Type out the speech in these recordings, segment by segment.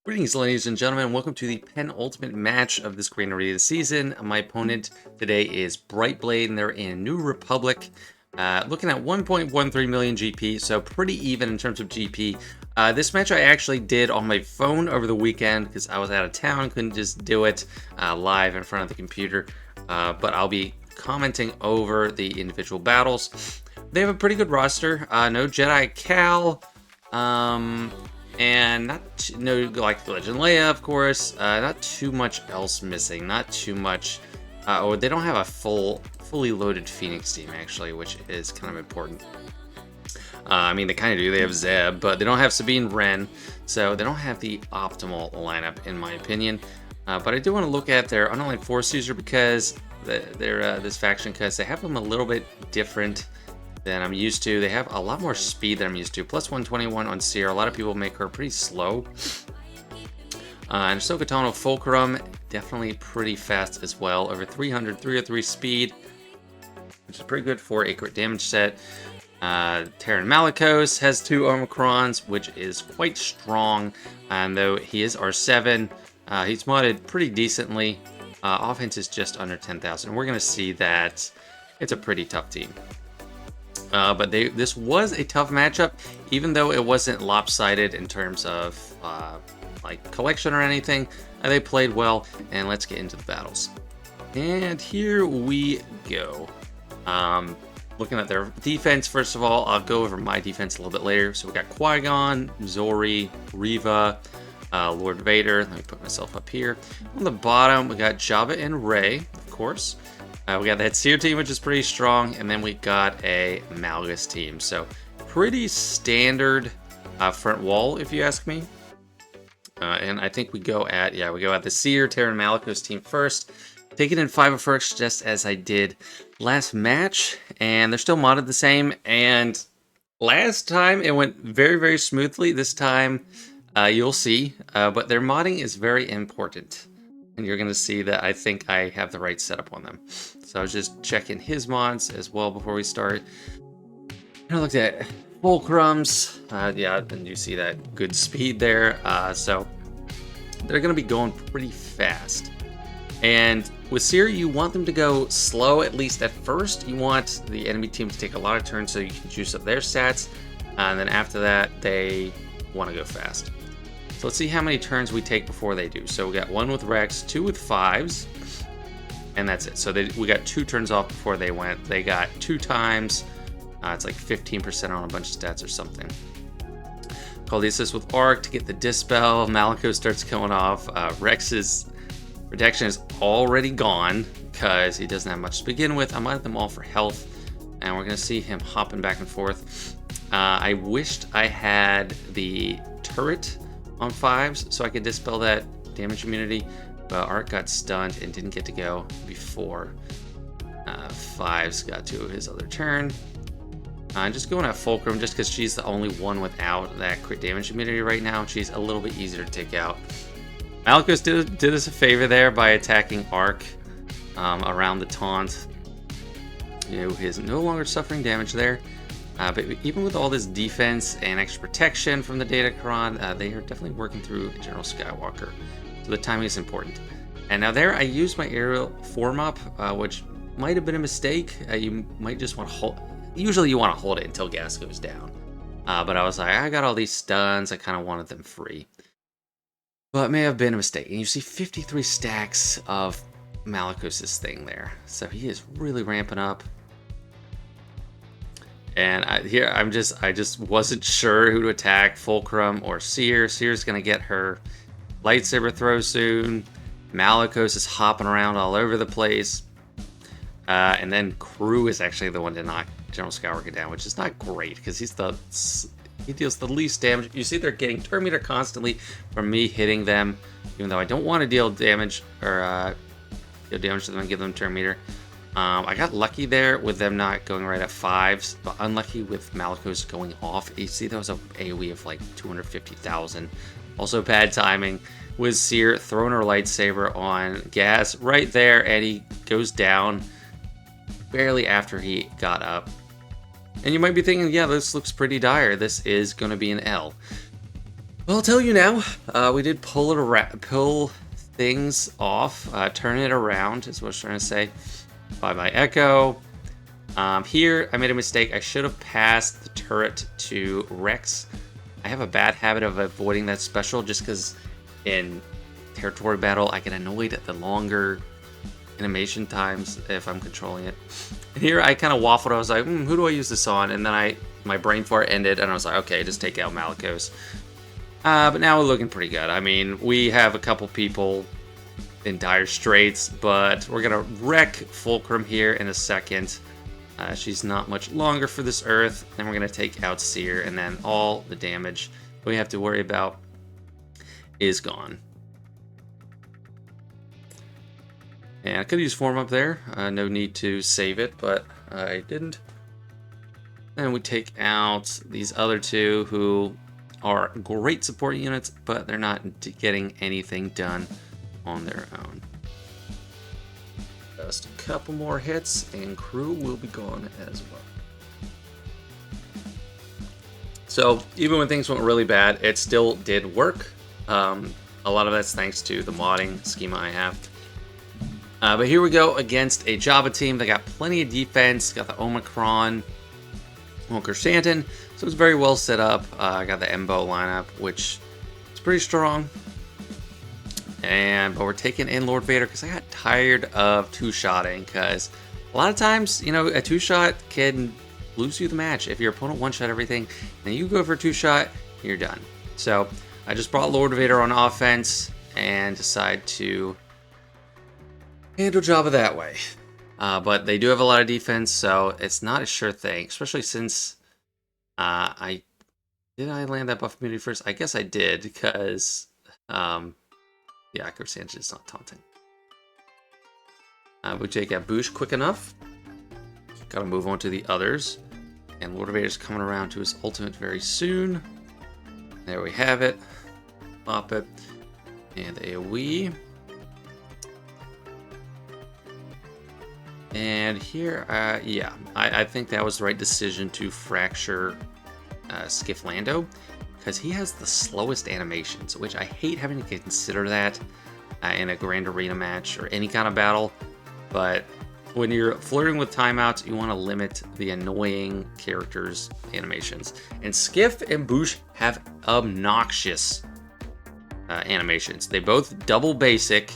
Greetings, ladies and gentlemen. Welcome to the penultimate match of this Grand Arena season. My opponent today is BrightBlade, and they're in New Republic. Looking at 1.13 million GP, so pretty even in terms of GP. This match I actually did on my phone over the weekend because I was out of town, couldn't just do it live in front of the computer. But I'll be commenting over the individual battles. They have a pretty good roster. No Jedi Cal. And no, like Legend Leia, of course. Not too much else missing. Not too much. Or they don't have a fully loaded Phoenix team, actually, which is kind of important. I mean, they kind of do. They have Zeb, but they don't have Sabine Wren, so they don't have the optimal lineup, in my opinion. But I do want to look at their unaligned Force user because they're this faction, because they have them a little bit different than I'm used to. They have a lot more speed than I'm used to. Plus 121 on Seer. A lot of people make her pretty slow. And Ahsoka Tano Fulcrum, definitely pretty fast as well. Over 303 speed, which is pretty good for a crit damage set. Terran Malicos has 2 Omicrons, which is quite strong. And though he is R7, he's modded pretty decently. Offense is just under 10,000. We're going to see that it's a pretty tough team. But this was a tough matchup, even though it wasn't lopsided in terms of like collection or anything. They played well, and let's get into the battles. And here we go. Looking at their defense, first of all, I'll go over my defense a little bit later. So we got Qui-Gon, Zori, Reva, Lord Vader. Let me put myself up here. On the bottom, we got Jabba and Rey, of course. We got that Seer team, which is pretty strong, and then we got a Malgus team. So pretty standard front wall, if you ask me. And I think we go at the Seer, Terran Malicos team first. Taking in 5 of first, just as I did last match, and they're still modded the same. And last time it went very, very smoothly. This time you'll see, but their modding is very important. And you're going to see that I think I have the right setup on them. So I was just checking his mods as well before we start. And I looked at Fulcrums. And you see that good speed there. So they're going to be going pretty fast. And with Seer, you want them to go slow, at least at first. You want the enemy team to take a lot of turns so you can juice up their stats. And then after that, they want to go fast. So let's see how many turns we take before they do. So we got 1 with Rex, 2 with 5s, and that's it. So we got 2 turns off before they went. They got 2 times. It's like 15% on a bunch of stats or something. Call the assist with Arc to get the Dispel. Malicos starts going off. Rex's protection is already gone because he doesn't have much to begin with. I might have them all for health, and we're going to see him hopping back and forth. I wished I had the turret on 5s so I could dispel that damage immunity, but Art got stunned and didn't get to go before 5s got to his other turn. Just going at Fulcrum just because she's the only one without that crit damage immunity right now. She's a little bit easier to take out. Malicos did us a favor there by attacking Arc around the taunt. He's no longer suffering damage there. But even with all this defense and extra protection from the Datacron, they are definitely working through General Skywalker. So the timing is important. And now there, I used my aerial form up, which might have been a mistake. You might just want to hold. Usually you want to hold it until gas goes down. But I was like, I got all these stuns. I kind of wanted them free. But it may have been a mistake. And you see 53 stacks of Malicos' thing there. So he is really ramping up. And I just wasn't sure who to attack, Fulcrum or Seer. Seer's going to get her lightsaber throw soon. Malicos is hopping around all over the place. And then Crew is actually the one to knock General Skywalker down, which is not great because he deals the least damage. You see they're getting turn meter constantly from me hitting them, even though I don't want to deal damage or deal damage to them and give them turn meter. I got lucky there with them not going right at 5s, but unlucky with Malicos going off. You see, that was a AoE of like 250,000. Also bad timing with Seer throwing her lightsaber on gas right there, and he goes down barely after he got up. And you might be thinking, yeah, this looks pretty dire. This is going to be an L. Well, I'll tell you now. We did pull things off, turn it around, is what I was trying to say, by my echo. Here, I made a mistake. I should have passed the turret to Rex. I have a bad habit of avoiding that special just because in territory battle, I get annoyed at the longer animation times if I'm controlling it. And here, I kind of waffled. I was like, who do I use this on? And then my brain fart ended, and I was like, okay, just take out Malicos. But now we're looking pretty good. I mean, we have a couple people in dire straits, but we're going to wreck Fulcrum here in a second. She's not much longer for this Earth. Then we're going to take out Seer, and then all the damage we have to worry about is gone. And I could use Form up there. No need to save it, but I didn't. And we take out these other two who are great support units, but they're not getting anything done on their own. Just a couple more hits and crew will be gone as well. So even when things went really bad, it still did work. A lot of that's thanks to the modding schema I have. But here we go against a Jabba team. They got plenty of defense, got the Omicron, Shanton, so it's very well set up. I got the Embo lineup, which is pretty strong. But we're taking in Lord Vader because I got tired of two-shotting, because a lot of times, you know, a two-shot can lose you the match. If your opponent one-shot everything, and you go for a two-shot, you're done. So I just brought Lord Vader on offense and decide to handle Jabba that way. But they do have a lot of defense, so it's not a sure thing, especially since did I land that buff immunity first? I guess I did, because yeah, Sanchez is not taunting. We take out Boosh quick enough. Gotta move on to the others. And Lord Vader's coming around to his ultimate very soon. There we have it. Pop it. And AoE. And here, yeah, I think that was the right decision to fracture Skiff Lando, because he has the slowest animations, which I hate having to consider that in a Grand Arena match or any kind of battle. But when you're flirting with timeouts, you want to limit the annoying characters' animations. And Skiff and Boosh have obnoxious animations. They both double basic.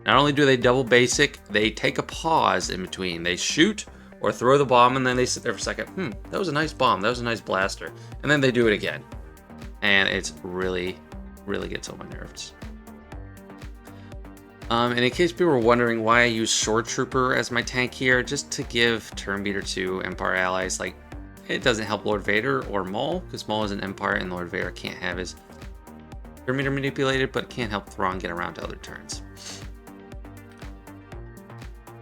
Not only do they double basic, they take a pause in between. They shoot or throw the bomb, and then they sit there for a second. That was a nice bomb. That was a nice blaster. And then they do it again. And it's really, really gets on my nerves. And in case people were wondering why I use Sword Trooper as my tank here, just to give Turn Beater to Empire allies. Like, it doesn't help Lord Vader or Maul, because Maul is an Empire and Lord Vader can't have his Turn Meter manipulated, but it can't help Thrawn get around to other turns.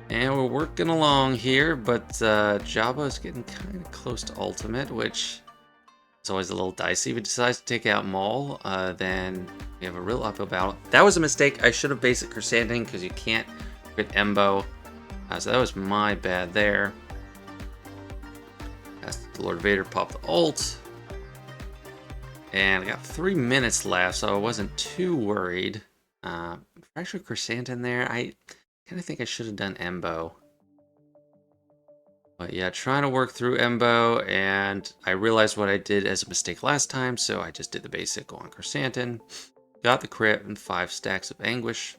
And we're working along here, but Jabba is getting kind of close to ultimate, which is always a little dicey. If he decides to take out Maul, then we have a real uphill battle. That was a mistake. I should have basic Crusading, because you can't fit Embo. So that was my bad there. Lord Vader popped the ult. And I got 3 minutes left, so I wasn't too worried. Fracture Chrysanthemum there. I kind of think I should have done Embo. But yeah, trying to work through Embo, and I realized what I did as a mistake last time, so I just did the basic on Chrysanthemum. Got the crit and 5 stacks of Anguish.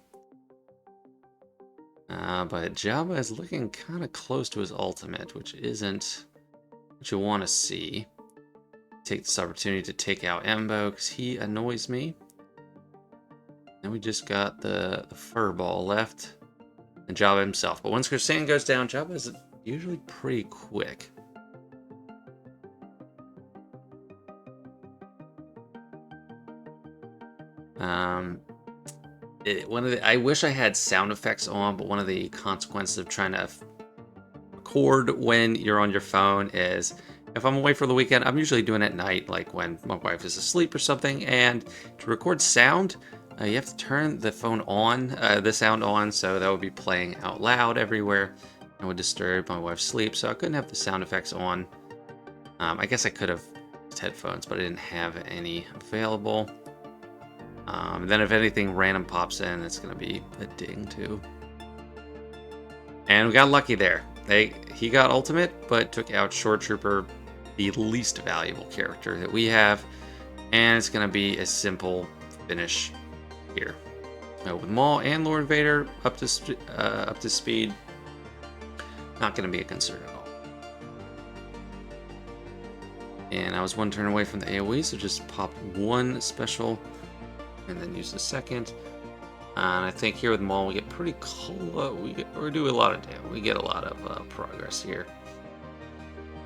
But Jabba is looking kind of close to his ultimate, which isn't what you want to see. Take this opportunity to take out Embo, because he annoys me. And we just got the Furball left. And Jabba himself. But once Chrysanthemum goes down, Jabba is usually pretty quick. I wish I had sound effects on, but one of the consequences of trying to record when you're on your phone is, if I'm away for the weekend, I'm usually doing it at night, like when my wife is asleep or something, and to record sound, you have to turn the phone on, the sound on, so that would be playing out loud everywhere and would disturb my wife's sleep, so I couldn't have the sound effects on. I guess I could have used headphones, but I didn't have any available. Then if anything random pops in, it's going to be a ding too. And we got lucky there. He got ultimate, but took out Shore Trooper, the least valuable character that we have. And it's going to be a simple finish here. With Maul and Lord Vader up to speed, not going to be a concern at all. And I was one turn away from the AoE, so just pop one special and then use the second. And I think here with Maul we get pretty close. We do a lot of damage. We get a lot of progress here.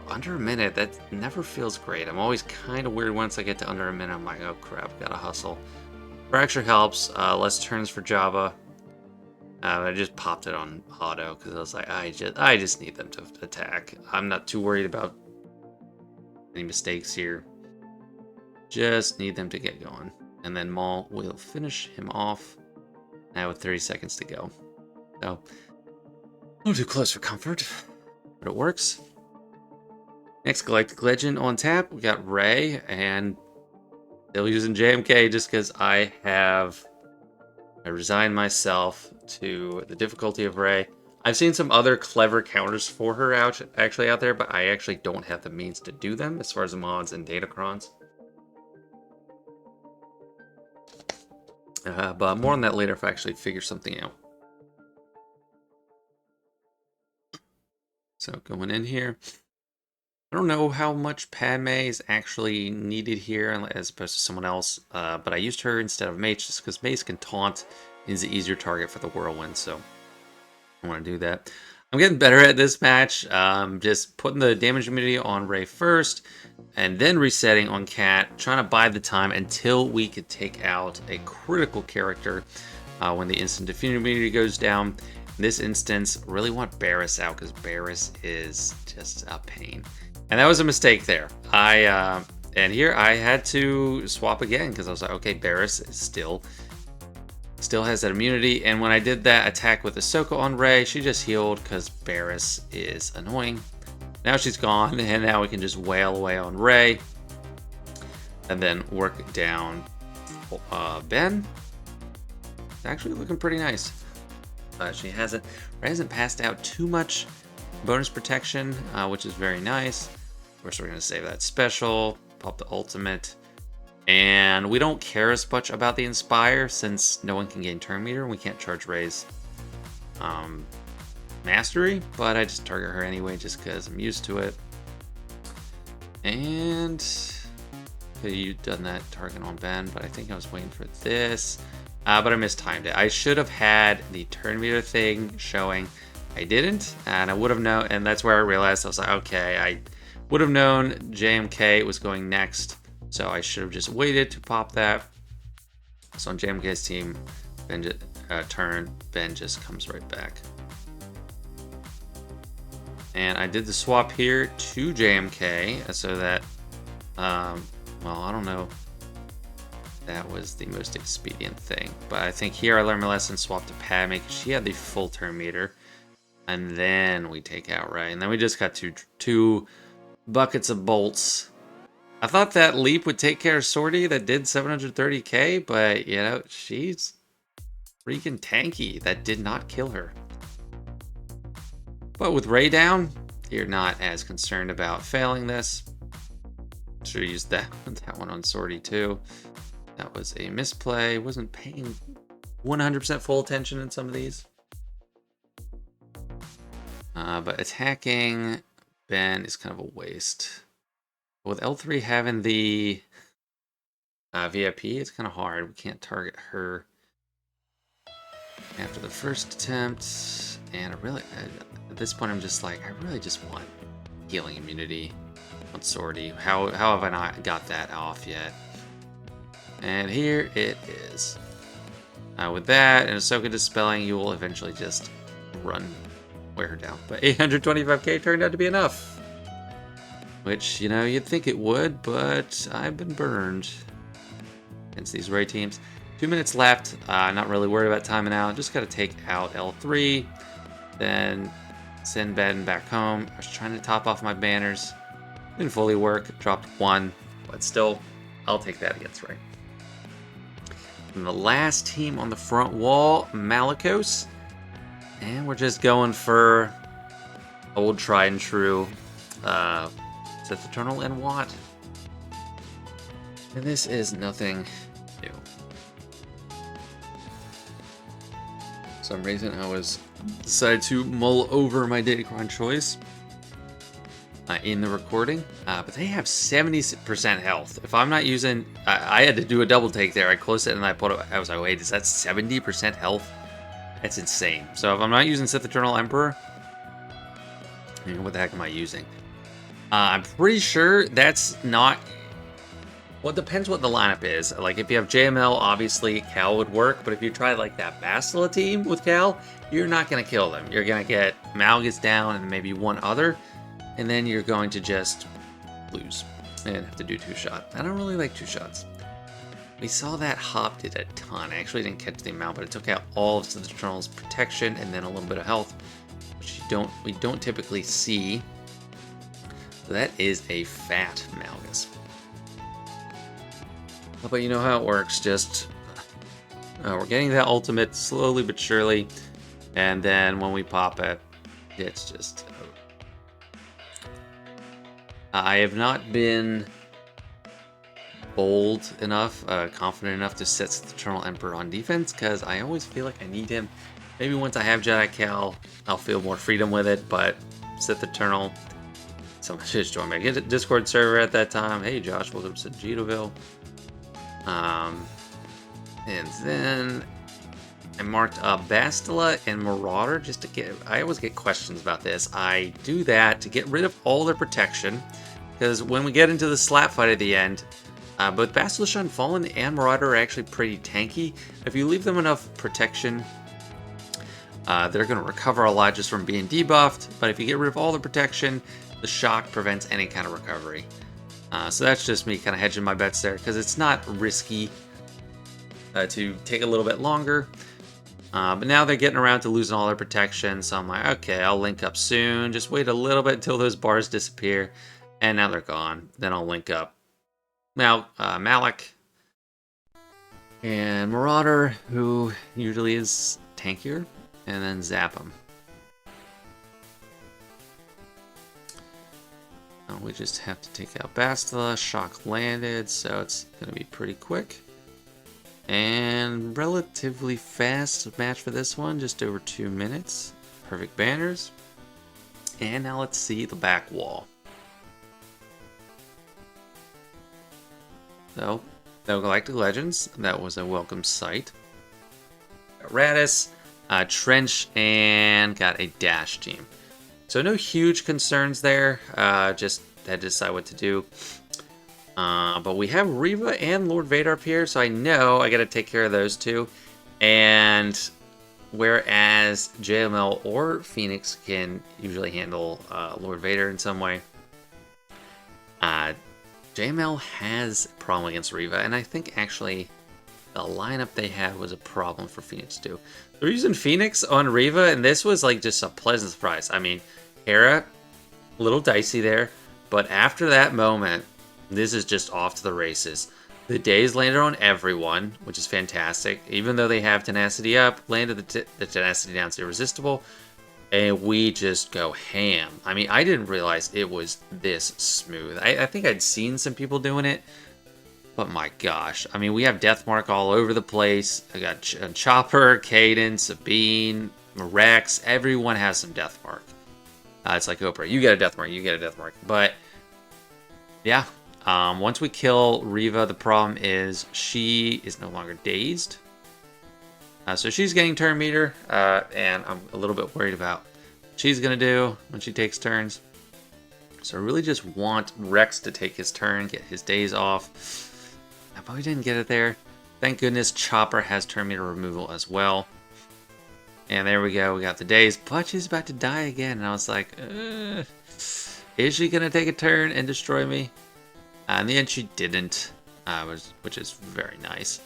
Under a minute, that never feels great. I'm always kind of weird once I get to under a minute. I'm like, oh crap, gotta hustle. Fracture helps. Less turns for Jabba. I just popped it on auto because I was like, I just need them to attack. I'm not too worried about any mistakes here. Just need them to get going. And then Maul will finish him off now with 30 seconds to go. So, a little too close for comfort, but it works. Next Galactic Legend on tap, we got Rey, and still using JMK just because I resigned myself to the difficulty of Rey. I've seen some other clever counters for her out there, but I actually don't have the means to do them as far as the mods and datacrons. But more on that later if I actually figure something out. So going in here. I don't know how much Padme is actually needed here as opposed to someone else, but I used her instead of Mace just because Mace can taunt and is the easier target for the Whirlwind, so I want to do that. I'm getting better at this match, just putting the damage immunity on Rey first, and then resetting on Cat, trying to bide the time until we could take out a critical character when the instant defeat immunity goes down. In this instance, really want Barriss out because Barriss is just a pain. And that was a mistake there. And here I had to swap again because I was like, okay, Barriss is still has that immunity. And when I did that attack with Ahsoka on Rey, she just healed because Barriss is annoying. Now she's gone, and now we can just wail away on Rey. And then work down Ben. It's actually looking pretty nice. Rey hasn't passed out too much bonus protection, which is very nice. Of course, we're going to save that special, pop the ultimate, and we don't care as much about the Inspire since no one can gain turn meter and we can't charge Rey's mastery, but I just target her anyway just because I'm used to it. And okay, you've done that target on Ben, but I think I was waiting for this, but I mistimed it. I should have had the turn meter thing showing. I didn't, and I would have known, and that's where I realized I was like, okay, I would have known JMK was going next, so I should have just waited to pop that. So on JMK's team, Ben just comes right back. And I did the swap here to JMK so that, well, I don't know if that was the most expedient thing, but I think here I learned my lesson, swap to Padme because she had the full turn meter. And then we take out Rey. And then we just got two buckets of bolts. I thought that leap would take care of Zori that did 730k, but, you know, she's freaking tanky. That did not kill her. But with Rey down, you're not as concerned about failing this. Should have used that one on Zori too. That was a misplay. Wasn't paying 100% full attention in some of these. But attacking Ben is kind of a waste. With L3 having the VIP, it's kind of hard. We can't target her after the first attempt. And at this point, I'm just like, I really just want healing immunity on Zori. How have I not got that off yet? And here it is. With that and Ahsoka dispelling, you will eventually just wear her down. But 825k turned out to be enough. Which, you know, you'd think it would, but I've been burned against these Rey teams. 2 minutes left. Not really worried about timing out. Just got to take out L3. Then send Ben back home. I was trying to top off my banners. Didn't fully work. Dropped one. But still, I'll take that against Rey. And the last team on the front wall, Malicos. And we're just going for old tried and true Sith Eternal and Watt. And this is nothing new. For some reason I decided to mull over my Datacron choice in the recording, but they have 70% health. If I'm not using, I had to do a double take there. I closed it and I put it. I was like, wait, is that 70% health? That's insane. So if I'm not using Sith Eternal Emperor, what the heck am I using? I'm pretty sure that's not. Well, it depends what the lineup is. Like if you have JML, obviously Cal would work, but if you try like that Bastila team with Cal, you're not gonna kill them. You're gonna get Malgus down and maybe one other. And then you're going to just lose and have to do 2-shot. I don't really like 2-shots. We saw that Hop did a ton. I actually didn't catch the amount, but it took out all of the Eternal's protection and then a little bit of health, which we don't typically see. So that is a fat Malgus. But you know how it works. Just we're getting that ultimate slowly but surely, and then when we pop it, it's just. I have not been bold enough, confident enough to set the Eternal Emperor on defense, because I always feel like I need him. Maybe once I have Jedi Cal, I'll feel more freedom with it, but Sith Eternal, someone just joined my Discord server at that time. Hey Josh, welcome to Jetoville. And then I marked Bastila and Marauder just to get. I always get questions about this. I do that to get rid of all their protection, because when we get into the slap fight at the end, both Bastila Shan Fallen and Marauder are actually pretty tanky. If you leave them enough protection, they're going to recover a lot just from being debuffed. But if you get rid of all the protection, the shock prevents any kind of recovery. So that's just me kind of hedging my bets there, because it's not risky to take a little bit longer. But now they're getting around to losing all their protection, so I'm like, okay, I'll link up soon. Just wait a little bit until those bars disappear, and now they're gone. Then I'll link up Malik and Marauder, who usually is tankier, and then zap him. We just have to take out Bastila. Shock landed, so it's going to be pretty quick. And relatively fast match for this one, just over 2 minutes. Perfect banners. And now let's see the back wall. So, the Galactic Legends, that was a welcome sight. Got Raddus, Trench, and got a Dash team. So no huge concerns there, just had to decide what to do. But we have Reva and Lord Vader up here, so I know I gotta take care of those two. And whereas JML or Phoenix can usually handle Lord Vader in some way, JML has a problem against Reva, and I think actually the lineup they had was a problem for Phoenix too. They're using Phoenix on Reva, and this was like just a pleasant surprise. I mean, Hera, a little dicey there, but after that moment, this is just off to the races. The days landed on everyone, which is fantastic. Even though they have tenacity up, landed the tenacity down to irresistible, and we just go ham. I mean, I didn't realize it was this smooth. I think I'd seen some people doing it, but my gosh. I mean, we have Deathmark all over the place. I got Chopper, Caden, Sabine, Rex. Everyone has some Deathmark. It's like Oprah. You get a Deathmark, you get a Deathmark. But, yeah. Once we kill Reva, the problem is she is no longer dazed. So she's getting turn meter, and I'm a little bit worried about what she's going to do when she takes turns. So I really just want Rex to take his turn, get his daze off. But we didn't get it there. Thank goodness Chopper has turn meter removal as well. And there we go, we got the daze, but she's about to die again. And I was like, is she going to take a turn and destroy me? In the end, she didn't, which is very nice.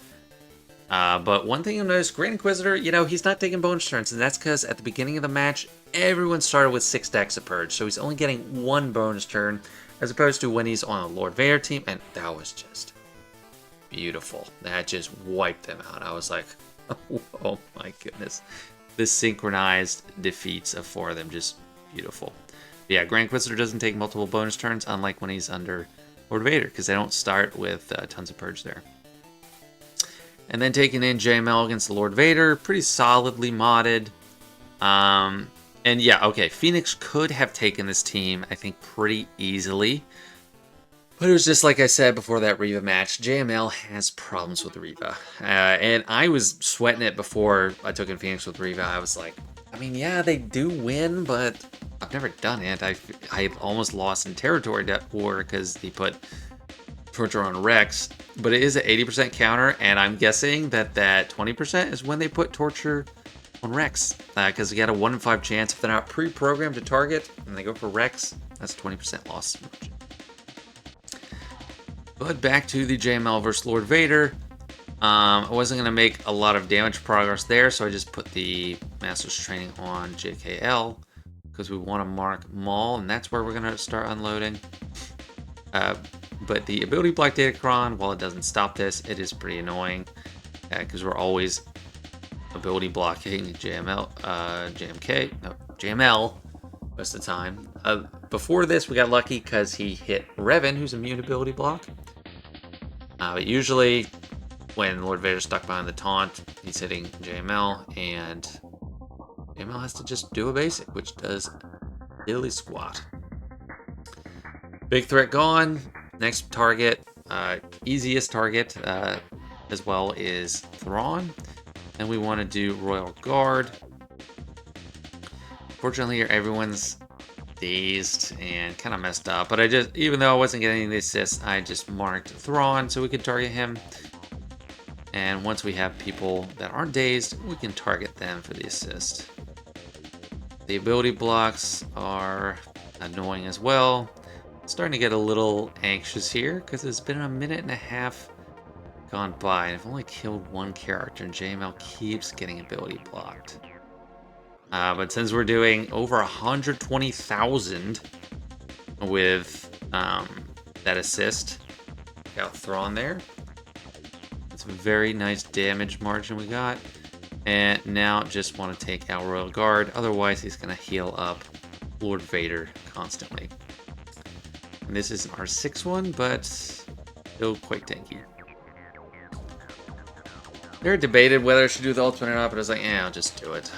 But one thing you'll notice, Grand Inquisitor, you know, he's not taking bonus turns, and that's because at the beginning of the match, everyone started with 6 decks of Purge, so he's only getting 1 bonus turn, as opposed to when he's on a Lord Vader team, and that was just beautiful. That just wiped them out. I was like, oh my goodness. The synchronized defeats of 4 of them, just beautiful. Yeah, Grand Inquisitor doesn't take multiple bonus turns, unlike when he's under Lord Vader, because they don't start with tons of purge there. And then taking in JML against the Lord Vader, pretty solidly modded. And yeah, okay, Phoenix could have taken this team, I think, pretty easily. But it was just like I said before that Reva match, JML has problems with Reva. And I was sweating it before I took in Phoenix with Reva. I was like, I mean, yeah, they do win, but I've never done it. I almost lost in Territory War because he put Torture on Rex. But it is an 80% counter, and I'm guessing that 20% is when they put Torture on Rex. Because you got a 1 in 5 chance if they're not pre-programmed to target and they go for Rex, that's 20% loss. But back to the JML versus Lord Vader. I wasn't going to make a lot of damage progress there, so I just put the Master's Training on JKL because we want to mark Maul, and that's where we're going to start unloading. But the ability block Datacron, while it doesn't stop this, it is pretty annoying because we're always ability blocking JML most of the time. Before this, we got lucky because he hit Revan, who's immune to ability block. But usually, when Lord Vader's stuck behind the taunt, he's hitting JML, and JML has to just do a basic, which does diddly squat. Big threat gone. Next target, easiest target as well, is Thrawn. And we want to do Royal Guard. Fortunately, here everyone's dazed and kind of messed up, but even though I wasn't getting the assists, I just marked Thrawn so we could target him. And once we have people that aren't dazed, we can target them for the assist. The ability blocks are annoying as well. Starting to get a little anxious here because it's been a minute and a half gone by, and I've only killed 1 character, and JML keeps getting ability blocked. But since we're doing over 120,000 with that assist, got Thrawn there. It's a very nice damage margin we got. And now just want to take out Royal Guard, otherwise he's going to heal up Lord Vader constantly. And this is our 6th one, but still quite tanky. They debated whether I should do the ultimate or not, but I was like, I'll just do it.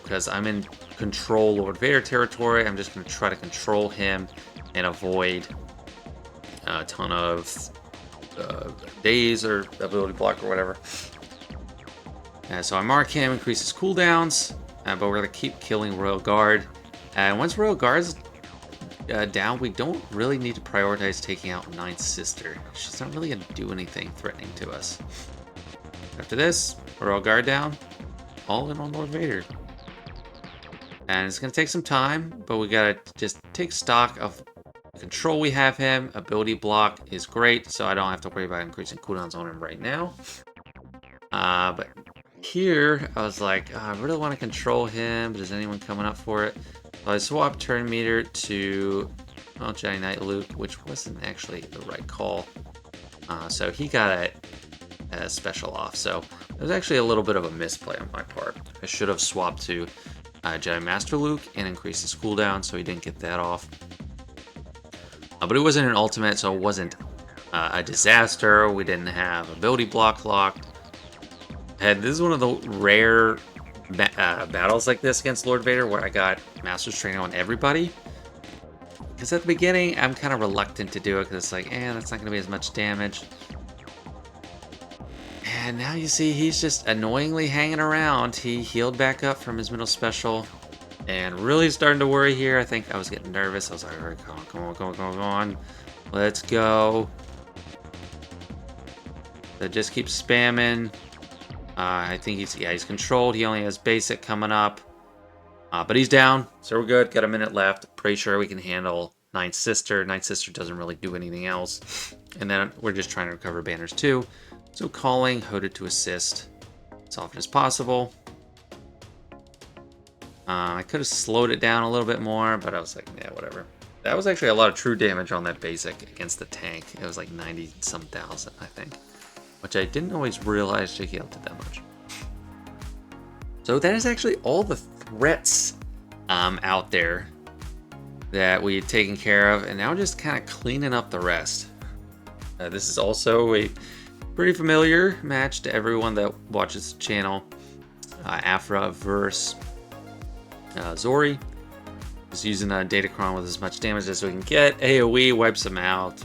Because I'm in control Lord Vader territory. I'm just going to try to control him and avoid a ton of days or ability block or whatever. So I mark him, increase his cooldowns, but we're going to keep killing Royal Guard. And once Royal Guard's down, we don't really need to prioritize taking out Ninth Sister. She's not really going to do anything threatening to us. After this, Royal Guard down, all in on Lord Vader. And it's going to take some time, but we got to just take stock of the control we have him. Ability block is great, so I don't have to worry about increasing cooldowns on him right now. But here, I was like, I really want to control him, but is anyone coming up for it? So I swapped turn meter to Jedi Knight Luke, which wasn't actually the right call. So he got a special off. So it was actually a little bit of a misplay on my part. I should have swapped to Jedi Master Luke and increased his cooldown so he didn't get that off. But it wasn't an ultimate, so it wasn't a disaster. We didn't have ability block locked. And this is one of the rare battles like this against Lord Vader where I got Master's Training on everybody. Because at the beginning, I'm kind of reluctant to do it because it's like, that's not going to be as much damage. And now you see he's just annoyingly hanging around. He healed back up from his middle special. And really starting to worry here. I think I was getting nervous. I was like, all right, come on. Let's go. So just keep spamming. I think he's controlled. He only has basic coming up. But he's down, so we're good. Got a minute left. Pretty sure we can handle Ninth Sister. Ninth Sister doesn't really do anything else. And then we're just trying to recover banners too. So calling Hoda to assist as often as possible. I could have slowed it down a little bit more, but I was like, yeah, whatever. That was actually a lot of true damage on that basic against the tank. It was like 90-some thousand, I think. which I didn't always realize JKL did that much. So that is actually all the threats out there that we had taken care of, and now just kind of cleaning up the rest. This is also a pretty familiar match to everyone that watches the channel. Aphra versus Zori. Just using a Datacron with as much damage as we can get. AoE wipes them out.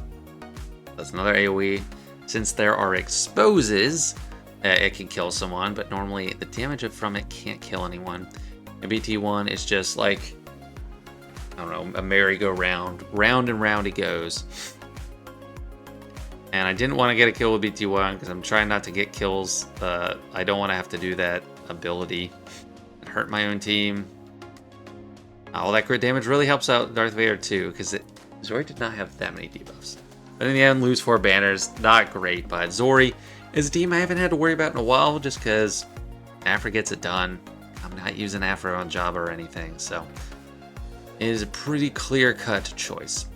That's another AoE. Since there are exposes, it can kill someone, but normally the damage from it can't kill anyone. And BT1 is just like, I don't know, a merry-go-round. Round and round it goes. And I didn't want to get a kill with BT1 because I'm trying not to get kills. I don't want to have to do that ability and hurt my own team. All that crit damage really helps out Darth Vader too, because Zori did not have that many debuffs. But in the end, lose 4 banners, not great. But Zori is a team I haven't had to worry about in a while, just because Aphra gets it done. I'm not using Aphra on Jabba or anything, so it is a pretty clear-cut choice.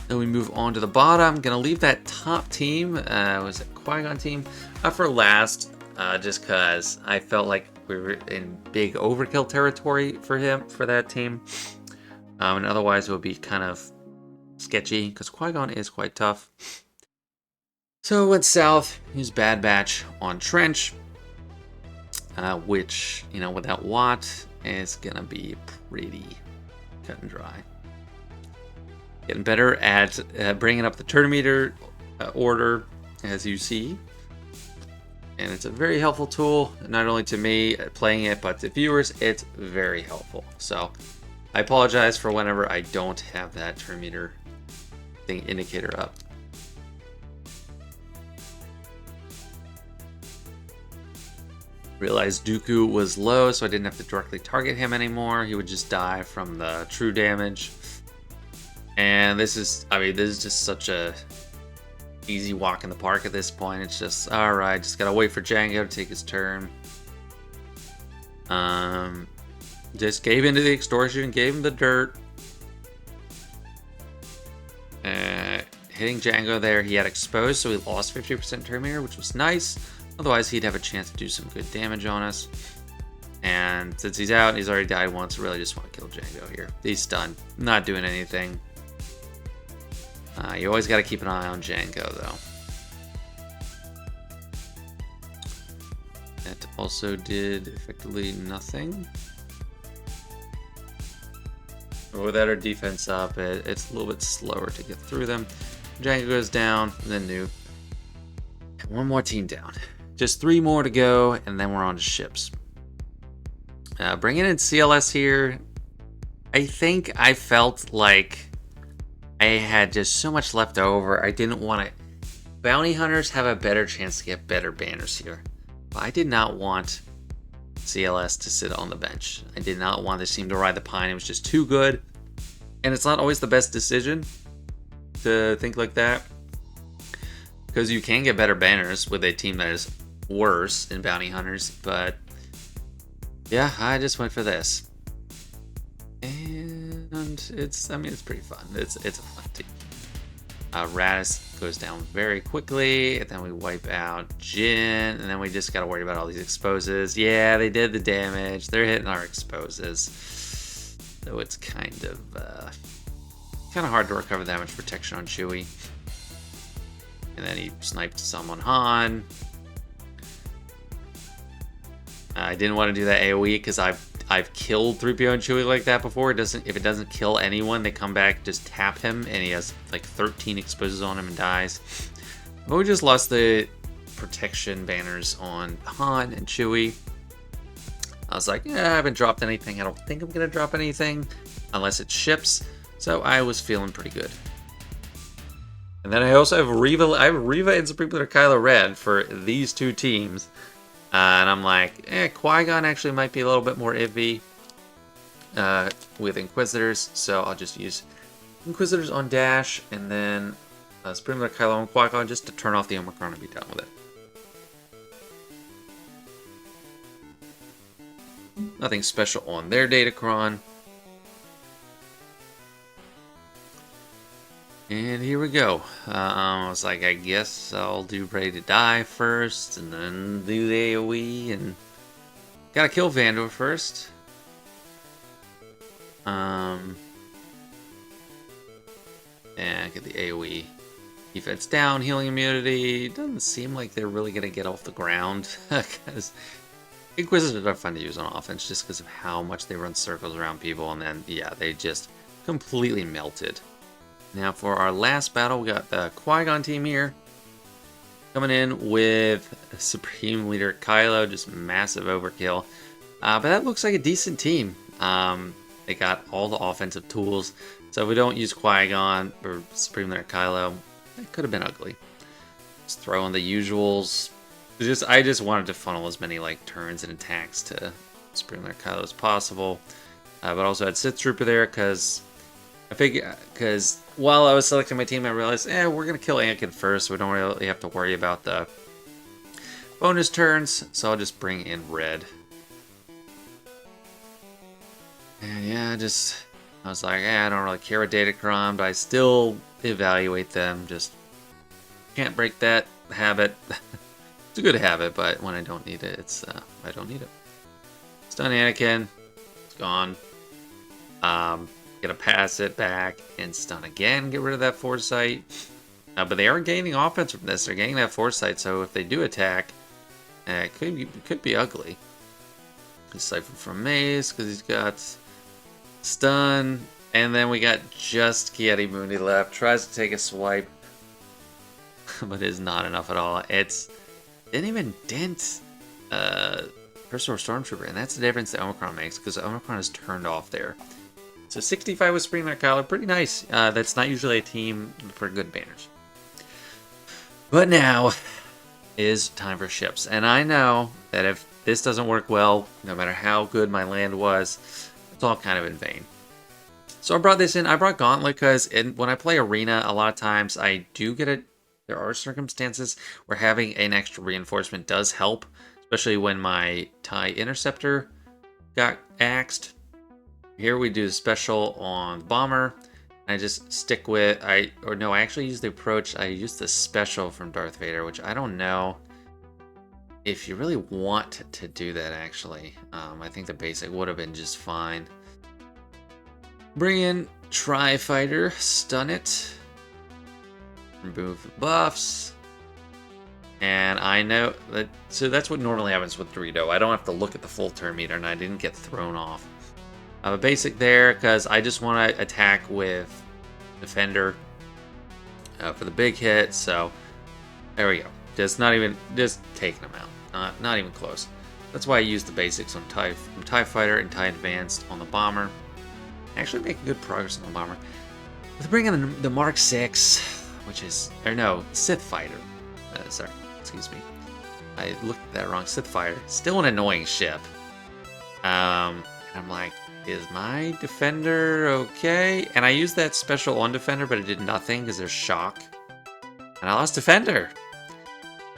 Then we move on to the bottom. I'm gonna leave that top team, was it Qui-Gon team, for last, just because I felt like we were in big overkill territory for that team. And otherwise it would be kind of sketchy, because Qui-Gon is quite tough. So went south, used Bad Batch on Trench, which, you know, without Watt is gonna be pretty cut and dry. Getting better at bringing up the turn meter order, as you see. And it's a very helpful tool, not only to me playing it, but to viewers. It's very helpful. So I apologize for whenever I don't have that turn meter thing indicator up. Realized Dooku was low, so I didn't have to directly target him anymore. He would just die from the true damage. And this is just such a easy walk in the park at this point. It's just, alright, just gotta wait for Django to take his turn. Just gave into the extortion, gave him the dirt. Hitting Django there, he had exposed, so he lost 50% turn meter, which was nice. Otherwise, he'd have a chance to do some good damage on us. And since he's out, he's already died once, I really just want to kill Django here. He's stunned, not doing anything. You always got to keep an eye on Django, though. That also did effectively nothing. Without our defense up, it's a little bit slower to get through them. Django goes down, and then Nuke. One more team down. Just 3 more to go, and then we're on to ships. Bringing in CLS here, I think I felt like I had just so much left over. I didn't want to... Bounty Hunters have a better chance to get better banners here. But I did not want CLS to sit on the bench. I did not want this team to ride the pine. It was just too good. And it's not always the best decision to think like that, because you can get better banners with a team that is worse in Bounty Hunters. But yeah, I just went for this. And it's pretty fun. It's a fun team. Raddus goes down very quickly, and then we wipe out Jin, and then we just gotta worry about all these exposes. Yeah, they did the damage. They're hitting our exposes. So it's kind of hard to recover that much protection on Chewie. And then he sniped some on Han. I didn't want to do that AoE because I've killed 3PO and Chewie like that before. If it doesn't kill anyone, they come back, just tap him, and he has like 13 exposes on him and dies. But we just lost the protection banners on Han and Chewie. I was like, yeah, I haven't dropped anything. I don't think I'm gonna drop anything unless it ships. So I was feeling pretty good. And then I also have Reva. I have Reva and Supreme Leader Kylo Ren for these two teams. And I'm like, Qui-Gon actually might be a little bit more iffy with Inquisitors, so I'll just use Inquisitors on Dash, and then Supreme Leader Kylo and Qui-Gon just to turn off the Omicron and be done with it. Nothing special on their Datacron. And here we go. I was like, I guess I'll do Ready to Die first, and then do the AoE, and gotta kill Vandor first. And get the AoE. Defense down, healing immunity. Doesn't seem like they're really gonna get off the ground, because Inquisitors are fun to use on offense just because of how much they run circles around people, and then, yeah, they just completely melted. Now for our last battle, we got the Qui-Gon team here. Coming in with Supreme Leader Kylo, just massive overkill. But that looks like a decent team. They got all the offensive tools. So if we don't use Qui-Gon or Supreme Leader Kylo, that could have been ugly. Just throw in the usuals. I just wanted to funnel as many like turns and attacks to Supreme Leader Kylo as possible. But also had Sith Trooper there because I figured, because while I was selecting my team, I realized, we're going to kill Anakin first, so we don't really have to worry about the bonus turns, so I'll just bring in Red. And yeah, I was like, I don't really care what Datacron, but I still evaluate them, just can't break that habit. It's a good habit, but when I don't need it, I don't need it. Stun Anakin, it's gone. Gonna pass it back and stun again, get rid of that foresight. But they are gaining offense from this. They're gaining that foresight, so if they do attack, it could be ugly. Decipher from Maze because he's got stun, and then we got just Ki-Adi-Mundi left. Tries to take a swipe, but it's not enough at all. It didn't even dent Personal Stormtrooper, and that's the difference that Omicron makes because Omicron is turned off there. So 65 with Supreme Leader Kylo, pretty nice. That's not usually a team for good banners. But now is time for ships. And I know that if this doesn't work well, no matter how good my land was, it's all kind of in vain. So I brought this in. I brought Gauntlet because when I play Arena, a lot of times I do get it. There are circumstances where having an extra reinforcement does help, especially when my TIE Interceptor got axed. Here we do the special on the bomber. I just stick with, I actually use the approach. I use the special from Darth Vader, which I don't know if you really want to do that, actually. I think the basic would have been just fine. Bring in Tri-Fighter, stun it. Remove the buffs. And I know that, so that's what normally happens with Dorito. I don't have to look at the full turn meter, and I didn't get thrown off. I have a basic there because I just want to attack with Defender for the big hit. So there we go. Just taking them out. Not even close. That's why I use the basics on TIE Fighter and TIE Advanced on the bomber. Actually making good progress on the bomber. Let's bring in the Mark 6, which is, Sith Fighter. Sorry, excuse me. I looked at that wrong. Sith Fighter. Still an annoying ship. And I'm like, is my Defender okay? And I used that special on Defender, but it did nothing because there's shock. And I lost Defender.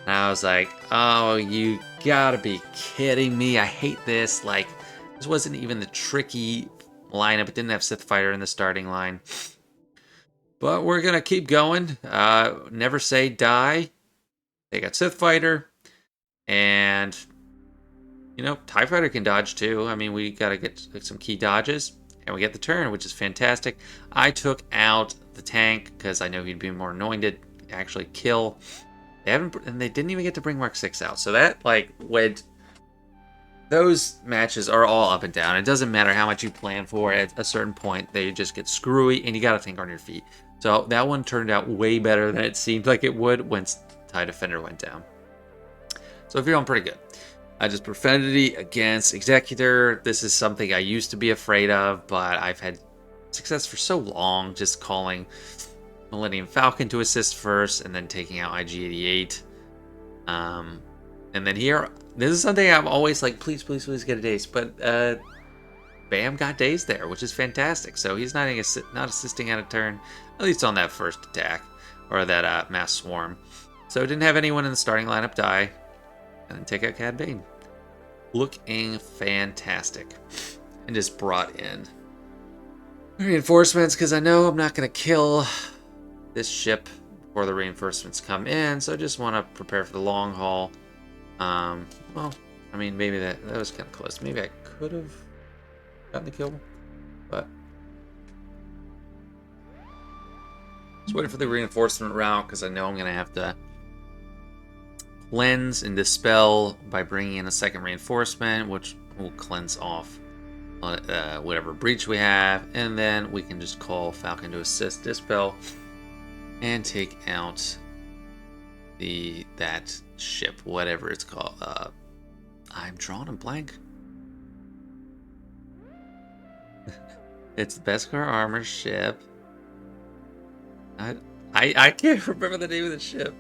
And I was like, oh, you gotta be kidding me. I hate this. Like, this wasn't even the tricky lineup. It didn't have Sith Fighter in the starting line. But we're gonna keep going. Never say die. They got Sith Fighter. And TIE Fighter can dodge too. I mean, we gotta get some key dodges. And we get the turn, which is fantastic. I took out the tank because I know he'd be more annoying to actually kill. They didn't even get to bring Mark 6 out. So that, those matches are all up and down. It doesn't matter how much you plan for. At a certain point, they just get screwy, and you gotta think on your feet. So that one turned out way better than it seemed like it would when TIE Defender went down. So feeling pretty good. I just Profundity against Executor. This is something I used to be afraid of, but I've had success for so long just calling Millennium Falcon to assist first and then taking out IG-88. And then here, this is something I'm always like, please, please, please get a Daze. But Bam got Daze there, which is fantastic. So he's not assisting at a turn, at least on that first attack, or that mass swarm. So didn't have anyone in the starting lineup die. And then take out Cad Bane. Looking fantastic. And just brought in reinforcements because I know I'm not going to kill this ship before the reinforcements come in, so I just want to prepare for the long haul. Well, I mean, maybe that was kind of close. Maybe I could have gotten the kill, but just waiting for the reinforcement route because I know I'm going to have to cleanse and dispel by bringing in a second reinforcement, which will cleanse off whatever breach we have, and then we can just call Falcon to assist dispel and take out that ship, whatever it's called. I'm drawing a blank. It's the Beskar armor ship. I can't remember the name of the ship.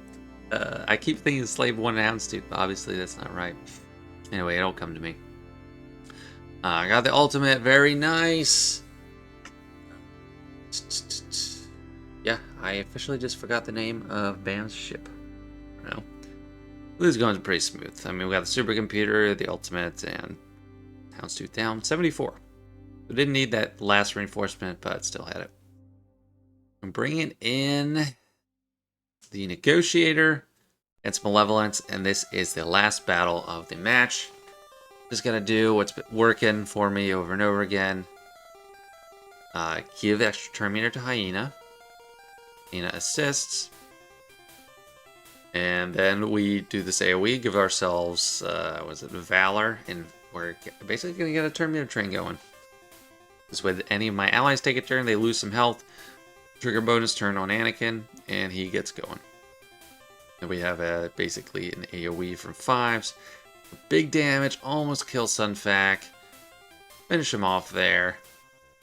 I keep thinking Slave 1 and Houndstooth, but obviously that's not right. Anyway, it'll come to me. I got the ultimate, very nice. Yeah, I officially just forgot the name of Bam's ship. No, this is going pretty smooth. I mean, we got the supercomputer, the ultimate, and Houndstooth down. 74. We didn't need that last reinforcement, but still had it. I'm bringing in the Negotiator against Malevolence, and this is the last battle of the match. Just gonna do what's been working for me over and over again. Give extra turn meter to Hyena. Hyena assists. And then we do this AoE, give ourselves, was it Valor? And we're basically gonna get a turn meter train going. Because with any of my allies take a turn, they lose some health. Trigger bonus turn on Anakin, and he gets going. And we have basically an AoE from 5s. Big damage, almost kill Sunfac. Finish him off there.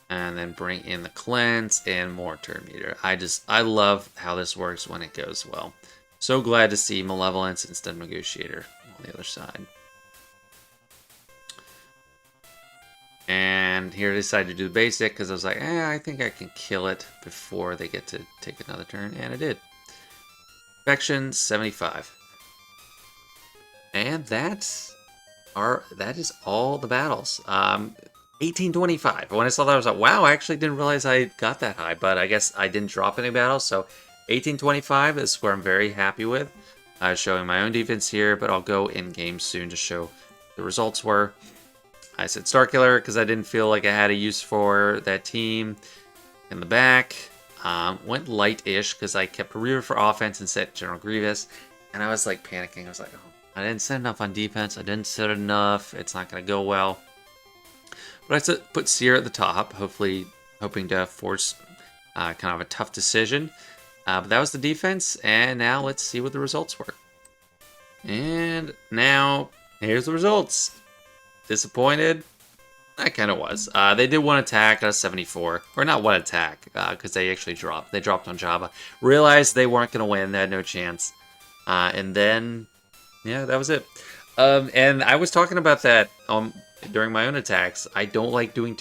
And then bring in the cleanse and more turn meter. I love how this works when it goes well. So glad to see Malevolence instead of Negotiator on the other side. And here I decided to do the basic because I was like, I think I can kill it before they get to take another turn. And I did. Perfection 75. And that is all the battles. 1825. When I saw that, I was like, wow, I actually didn't realize I got that high. But I guess I didn't drop any battles. So 1825 is where I'm very happy with. Showing my own defense here, but I'll go in-game soon to show the results were. I said Starkiller because I didn't feel like I had a use for that team in the back. Went light-ish because I kept Reva for offense and set General Grievous. And I was like panicking. I was like, oh, I didn't set enough on defense. I didn't set enough. It's not going to go well. But I put Seer at the top, hopefully hoping to force kind of a tough decision. But that was the defense. And now let's see what the results were. And now here's the results. Disappointed? I kind of was. They did one attack out of 74. Or not one attack, because they actually dropped. They dropped on Jabba. Realized they weren't going to win. They had no chance. And then, yeah, that was it. And I was talking about that during my own attacks. I don't like doing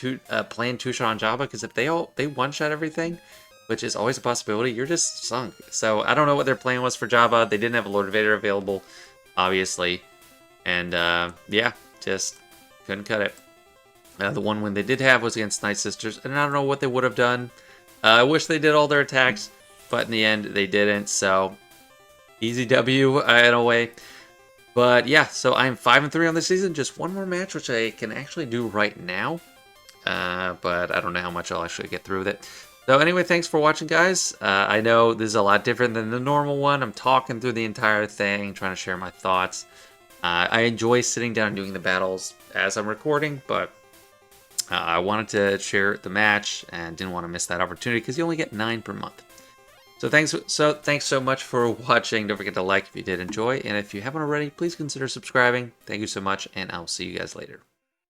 playing two-shot on Jabba, because if they one-shot everything, which is always a possibility, you're just sunk. So I don't know what their plan was for Jabba. They didn't have a Lord Vader available, obviously. And, yeah, just couldn't cut it. The one win they did have was against Night Sisters, and I don't know what they would have done. I wish they did all their attacks, but in the end, they didn't, so easy W in a way. But yeah, so I'm 5-3 on this season. Just one more match, which I can actually do right now, but I don't know how much I'll actually get through with it. So anyway, thanks for watching, guys. I know this is a lot different than the normal one. I'm talking through the entire thing, trying to share my thoughts. I enjoy sitting down and doing the battles as I'm recording, but I wanted to share the match and didn't want to miss that opportunity because you only get 9 per month. So thanks so much for watching. Don't forget to like if you did enjoy, and if you haven't already, please consider subscribing. Thank you so much, and I'll see you guys later.